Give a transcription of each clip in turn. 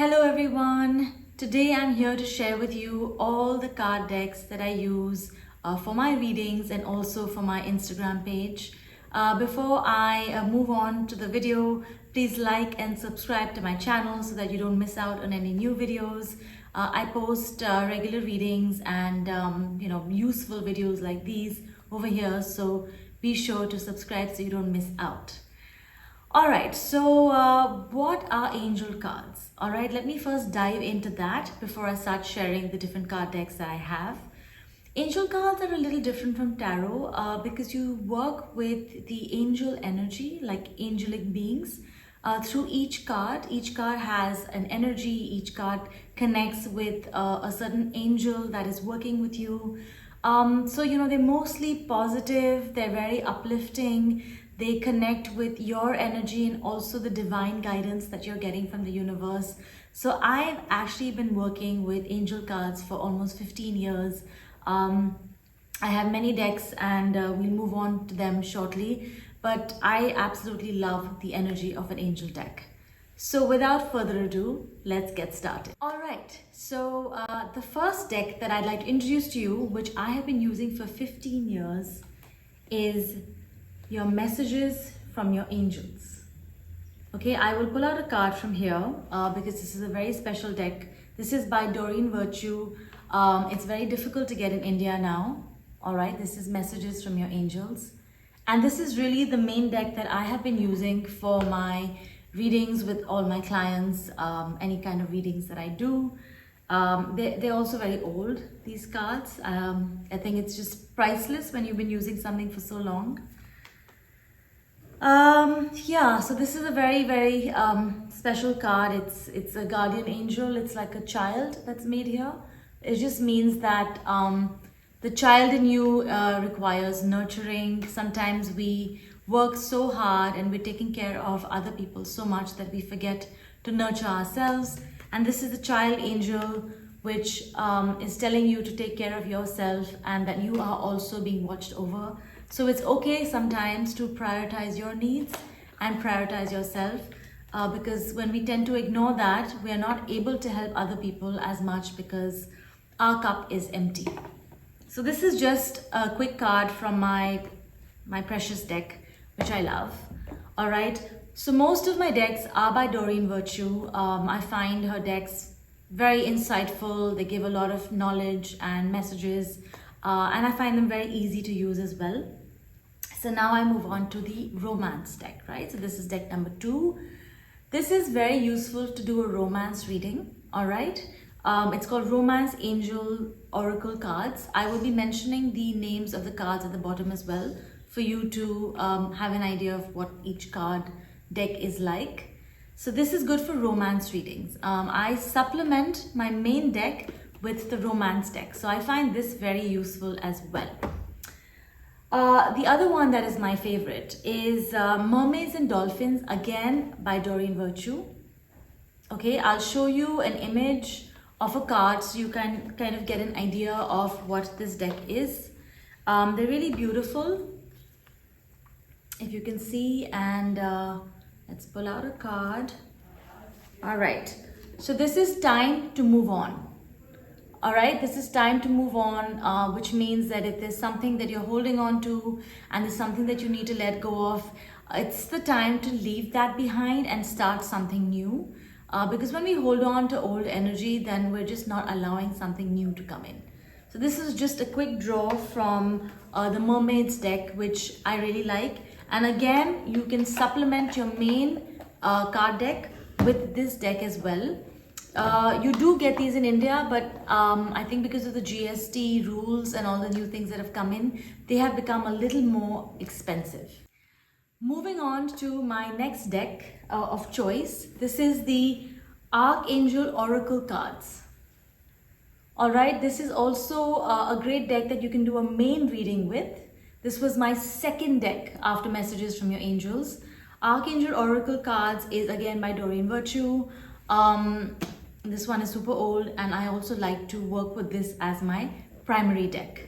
Hello everyone. Today I'm here to share with you all the card decks that I use for my readings and also for my Instagram page. Before I move on to the video, please like and subscribe to my channel so that you don't miss out on any new videos. I post regular readings and useful videos like these over here, so be sure to subscribe so you don't miss out. Alright, so what are angel cards? Alright, let me first dive into that before I start sharing the different card decks that I have. Angel cards are a little different from tarot because you work with the angel energy, like angelic beings, through each card. Each card has an energy, each card connects with a certain angel that is working with you. They're mostly positive, they're very uplifting. They connect with your energy and also the divine guidance that you're getting from the universe. So I've actually been working with angel cards for almost 15 years. I have many decks and we'll move on to them shortly. But I absolutely love the energy of an angel deck. So without further ado, let's get started. All right, so the first deck that I'd like to introduce to you, which I have been using for 15 years, is your messages from your angels. Okay, I will pull out a card from here because this is a very special deck. This is by Doreen Virtue. It's very difficult to get in India now. All right, this is messages from your angels. And this is really the main deck that I have been using for my readings with all my clients, any kind of readings that I do. They're also very old, these cards. I think it's just priceless when you've been using something for so long. So this is a very special card. It's a guardian angel. It's like a child that's made here. It just means that the child in you requires nurturing. Sometimes we work so hard and we're taking care of other people so much that we forget to nurture ourselves. And this is the child angel, which is telling you to take care of yourself and that you are also being watched over. So it's okay sometimes to prioritize your needs and prioritize yourself because when we tend to ignore that, we are not able to help other people as much because our cup is empty. So this is just a quick card from my precious deck, which I love. All right. So most of my decks are by Doreen Virtue. I find her decks very insightful. They give a lot of knowledge and messages, and I find them very easy to use as well. So now I move on to the romance deck, right? So this is deck number 2. This is very useful to do a romance reading, all right? It's called Romance Angel Oracle Cards. I will be mentioning the names of the cards at the bottom as well for you to have an idea of what each card deck is like. So this is good for romance readings. I supplement my main deck with the romance deck. So I find this very useful as well. The other one that is my favorite is Mermaids and Dolphins, again by Doreen Virtue. Okay, I'll show you an image of a card so you can kind of get an idea of what this deck is. They're really beautiful, if you can see, and let's pull out a card. All right, so this is time to move on. All right, this is time to move on, which means that if there's something that you're holding on to and there's something that you need to let go of, it's the time to leave that behind and start something new. Because when we hold on to old energy, then we're just not allowing something new to come in. So this is just a quick draw from the Mermaids deck, which I really like. And again, you can supplement your main card deck with this deck as well. You do get these in India, but I think because of the GST rules and all the new things that have come in, they have become a little more expensive. Moving on to my next deck of choice. This is the Archangel Oracle cards. All right, this is also a great deck that you can do a main reading with. This was my second deck after Messages from Your Angels. Archangel Oracle cards is again by Doreen Virtue. This one is super old and I also like to work with this as my primary deck.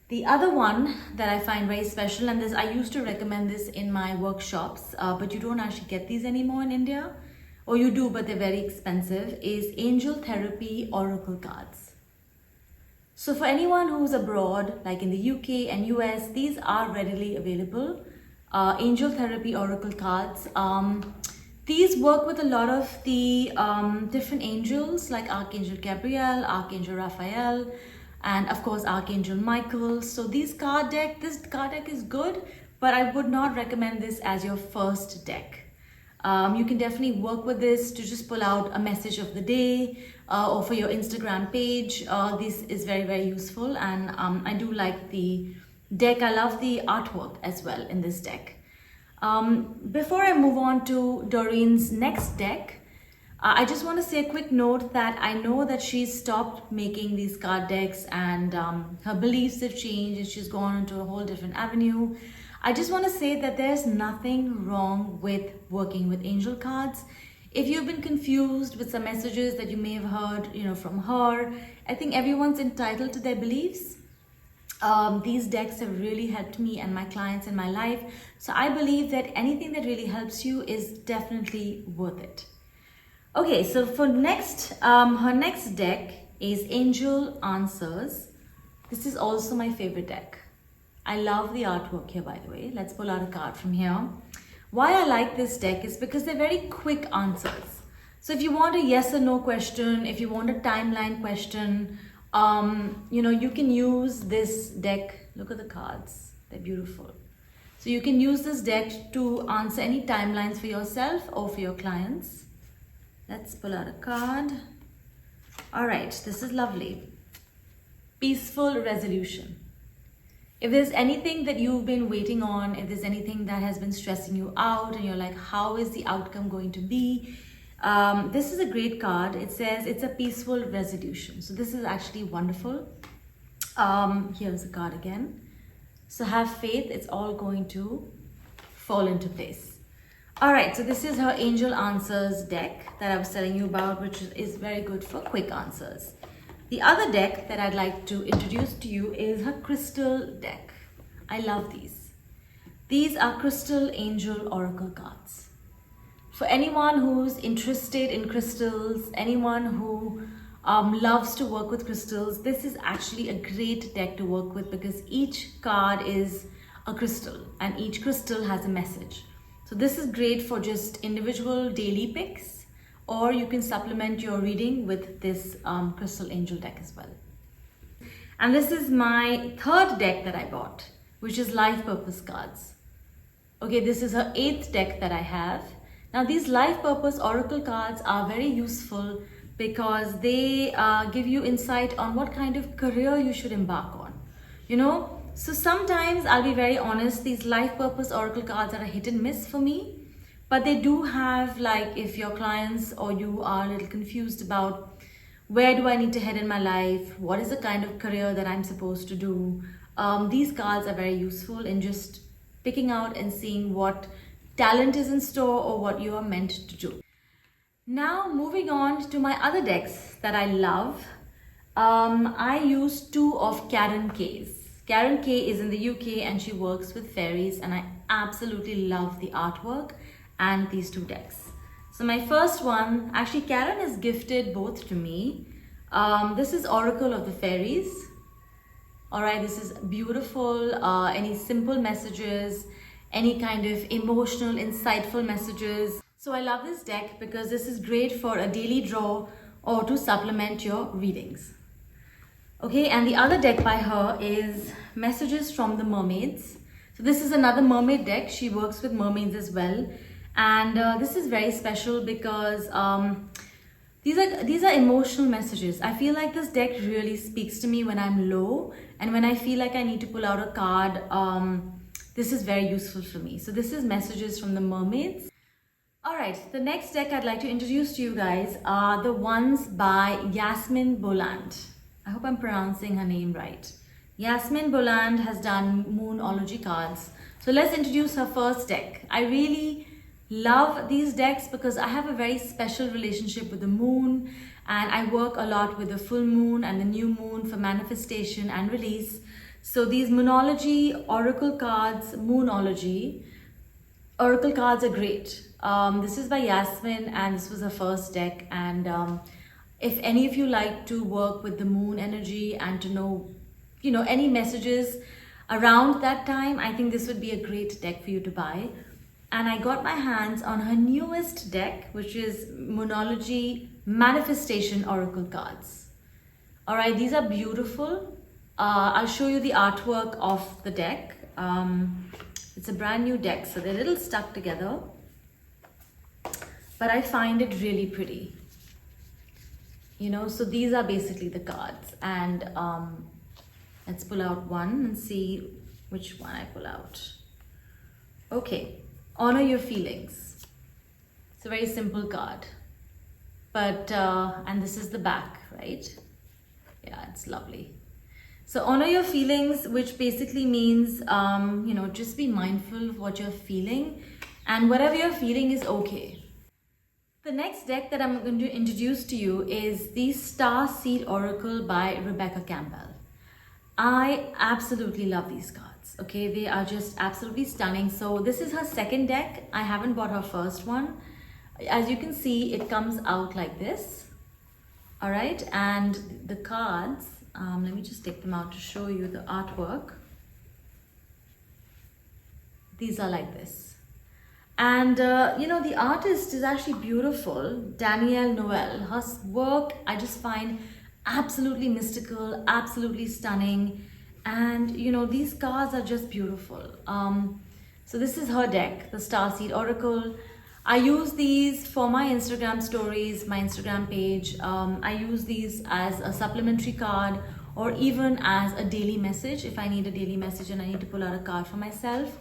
The other one that I find very special, and I used to recommend this in my workshops, but you don't actually get these anymore in India, or you do, but they're very expensive, is Angel Therapy Oracle cards. So for anyone who's abroad, like in the UK and US, these are readily available. Angel Therapy Oracle cards. These work with a lot of the different angels like Archangel Gabriel, Archangel Raphael, and of course Archangel Michael. So this card deck is good, but I would not recommend this as your first deck. You can definitely work with this to just pull out a message of the day or for your Instagram page. This is very, very useful, and I do like the deck. I love the artwork as well in this deck. Before I move on to Doreen's next deck, I just want to say a quick note that I know that she's stopped making these card decks, and her beliefs have changed and she's gone into a whole different avenue. I just want to say that there's nothing wrong with working with angel cards. If you've been confused with some messages that you may have heard, from her, I think everyone's entitled to their beliefs. These decks have really helped me and my clients in my life. So I believe that anything that really helps you is definitely worth it. Okay, so for her next deck is Angel Answers. This is also my favorite deck. I love the artwork here, by the way. Let's pull out a card from here. Why I like this deck is because they're very quick answers. So if you want a yes or no question, if you want a timeline question, you can use this deck. Look at the cards. They're beautiful. So you can use this deck to answer any timelines for yourself or for your clients. Let's pull out a card. All right, this is lovely. Peaceful resolution. If there's anything that you've been waiting on, if there's anything that has been stressing you out and you're like, how is the outcome going to be? This is a great card. It says it's a peaceful resolution. So this is actually wonderful. Here's the card again. So have faith, it's all going to fall into place. All right, so this is her Angel Answers deck that I was telling you about, which is very good for quick answers. The other deck that I'd like to introduce to you is her Crystal deck. I love these. These are Crystal Angel Oracle cards. For anyone who's interested in crystals, anyone who loves to work with crystals, this is actually a great deck to work with because each card is a crystal and each crystal has a message. So this is great for just individual daily picks, or you can supplement your reading with this Crystal Angel deck as well. And this is my third deck that I bought, which is Life Purpose cards. Okay, this is her 8th deck that I have. Now these Life Purpose Oracle cards are very useful because they give you insight on what kind of career you should embark on. So sometimes, I'll be very honest, these Life Purpose Oracle cards are a hit and miss for me. But they do have, like, if your clients or you are a little confused about where do I need to head in my life, what is the kind of career that I'm supposed to do, these cards are very useful in just picking out and seeing what talent is in store or what you are meant to do. Now moving on to my other decks that I love, I use 2 of Karen K's. Karen K is in the UK and she works with fairies, and I absolutely love the artwork and these 2 decks. So my first one, actually Karen has gifted both to me. This is Oracle of the Fairies. Alright, this is beautiful. Any simple messages, any kind of emotional, insightful messages. So I love this deck because this is great for a daily draw or to supplement your readings. Okay, and the other deck by her is Messages from the Mermaids. So this is another mermaid deck. She works with mermaids as well. And this is very special because these are emotional messages. I feel like this deck really speaks to me when I'm low and when I feel like I need to pull out a card. This is very useful for me. So this is Messages from the Mermaids. All right, the next deck I'd like to introduce to you guys are the ones by Yasmin Boland. I hope I'm pronouncing her name right. Yasmin Boland has done Moonology cards. So let's introduce her first deck. I really love these decks because I have a very special relationship with the moon, and I work a lot with the full moon and the new moon for manifestation and release. So these Moonology Oracle cards, Moonology Oracle cards are great. This is by Yasmin, and this was her first deck. And if any of you like to work with the moon energy and to know, any messages around that time, I think this would be a great deck for you to buy. And I got my hands on her newest deck, which is Moonology Manifestation Oracle cards. All right, these are beautiful. I'll show you the artwork of the deck. It's a brand new deck, so they're a little stuck together, but I find it really pretty. So these are basically the cards, and let's pull out one and see which one I pull out. Okay, honor your feelings. It's a very simple card, but and this is the back, right? Yeah, it's lovely. So honor your feelings, which basically means, just be mindful of what you're feeling, and whatever you're feeling is okay. The next deck that I'm going to introduce to you is the Star Seed Oracle by Rebecca Campbell. I absolutely love these cards. Okay, they are just absolutely stunning. So this is her second deck. I haven't bought her first one. As you can see, it comes out like this. All right, and the cards, let me just take them out to show you the artwork. These are like this. And, the artist is actually beautiful, Danielle Noel. Her work, I just find absolutely mystical, absolutely stunning. And, these cards are just beautiful. So this is her deck, the Starseed Oracle. I use these for my Instagram stories, my Instagram page. I use these as a supplementary card, or even as a daily message if I need a daily message and I need to pull out a card for myself.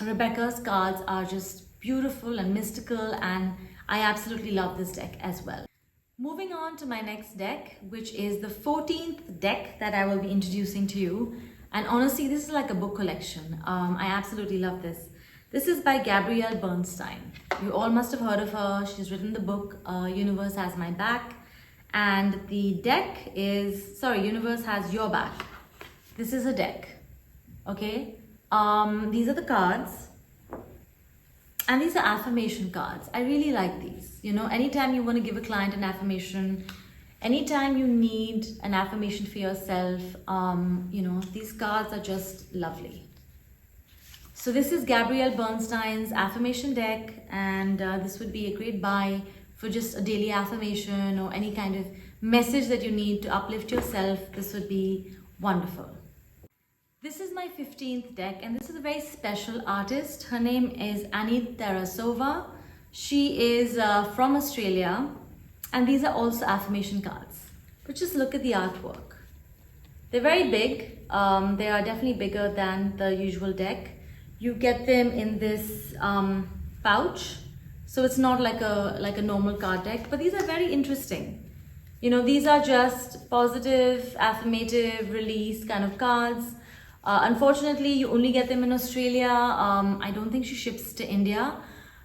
Rebecca's cards are just beautiful and mystical, and I absolutely love this deck as well. Moving on to my next deck, which is the 14th deck that I will be introducing to you. And honestly, this is like a book collection. I absolutely love this. This is by Gabrielle Bernstein. You all must have heard of her. She's written the book, Universe Has My Back. And the deck is, Universe Has Your Back. This is a deck, okay? These are the cards. And these are affirmation cards. I really like these. Anytime you want to give a client an affirmation, anytime you need an affirmation for yourself, these cards are just lovely. So this is Gabrielle Bernstein's affirmation deck, and this would be a great buy for just a daily affirmation or any kind of message that you need to uplift yourself. This would be wonderful. This is my 15th deck, and this is a very special artist. Her name is Annie Tarasova. She is from Australia, and these are also affirmation cards. But just look at the artwork. They're very big. They are definitely bigger than the usual deck. You get them in this pouch, so it's not like a normal card deck, but these are very interesting. These are just positive, affirmative, release kind of cards. Unfortunately, you only get them in Australia. I don't think she ships to India,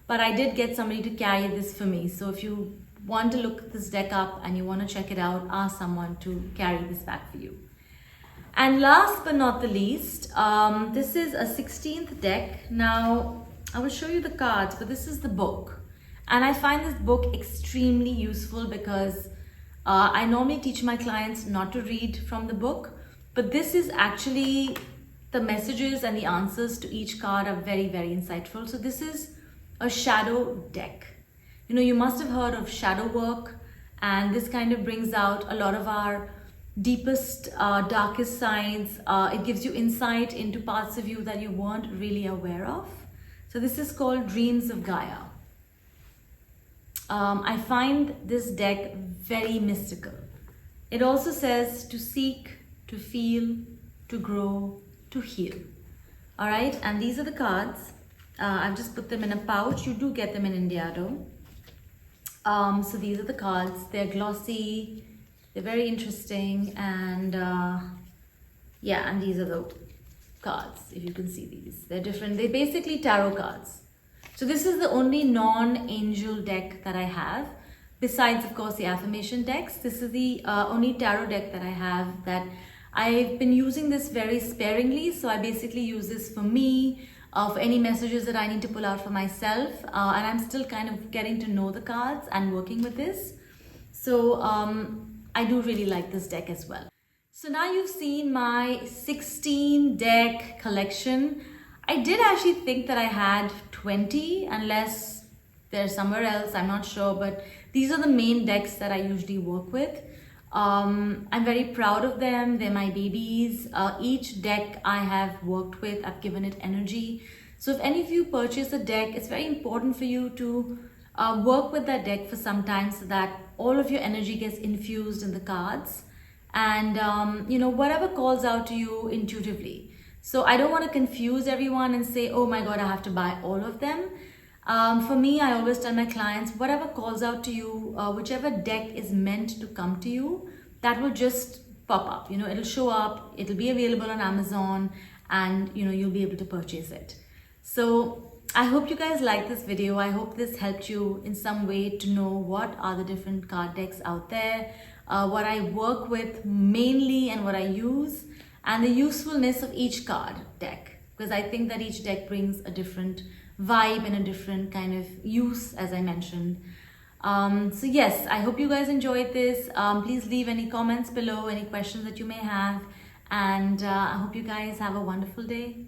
but I did get somebody to carry this for me. So if you want to look this deck up and you want to check it out, ask someone to carry this back for you. And last but not the least, this is a 16th deck. Now, I will show you the cards, but this is the book. And I find this book extremely useful because I normally teach my clients not to read from the book, but this is actually, the messages and the answers to each card are very, very insightful. So this is a shadow deck. You must have heard of shadow work, and this kind of brings out a lot of our deepest, darkest sides. It gives you insight into parts of you that you weren't really aware of. So this is called Dreams of Gaia. I find this deck very mystical. It also says to seek, to feel, to grow, to heal. All right, and these are the cards. I've just put them in a pouch. You do get them in India though. So these are the cards. They're glossy. They're very interesting, and and these are the cards, if you can see these. They're different. They're basically tarot cards. So this is the only non-angel deck that I have, besides, of course, the affirmation decks. This is the only tarot deck that I have that I've been using this very sparingly. So I basically use this for me, for any messages that I need to pull out for myself. And I'm still kind of getting to know the cards and working with this. So I do really like this deck as well. So now you've seen my 16 deck collection. I did actually think that I had 20, unless they're somewhere else, I'm not sure, but these are the main decks that I usually work with. I'm very proud of them. They're my babies. Each deck I have worked with, I've given it energy. So if any of you purchase a deck, it's very important for you to work with that deck for some time so that all of your energy gets infused in the cards. And you know, whatever calls out to you intuitively. So I don't want to confuse everyone and say, oh my God, I have to buy all of them. For me, I always tell my clients, whatever calls out to you, whichever deck is meant to come to you, that will just pop up. You know, it'll show up, it'll be available on Amazon, and you know, you'll be able to purchase it. So I hope you guys like this video. I hope this helped you in some way to know what are the different card decks out there, what I work with mainly and what I use, and the usefulness of each card deck, because I think that each deck brings a different vibe and a different kind of use, as I mentioned. So yes, I hope you guys enjoyed this. Please leave any comments below, any questions that you may have, and I hope you guys have a wonderful day.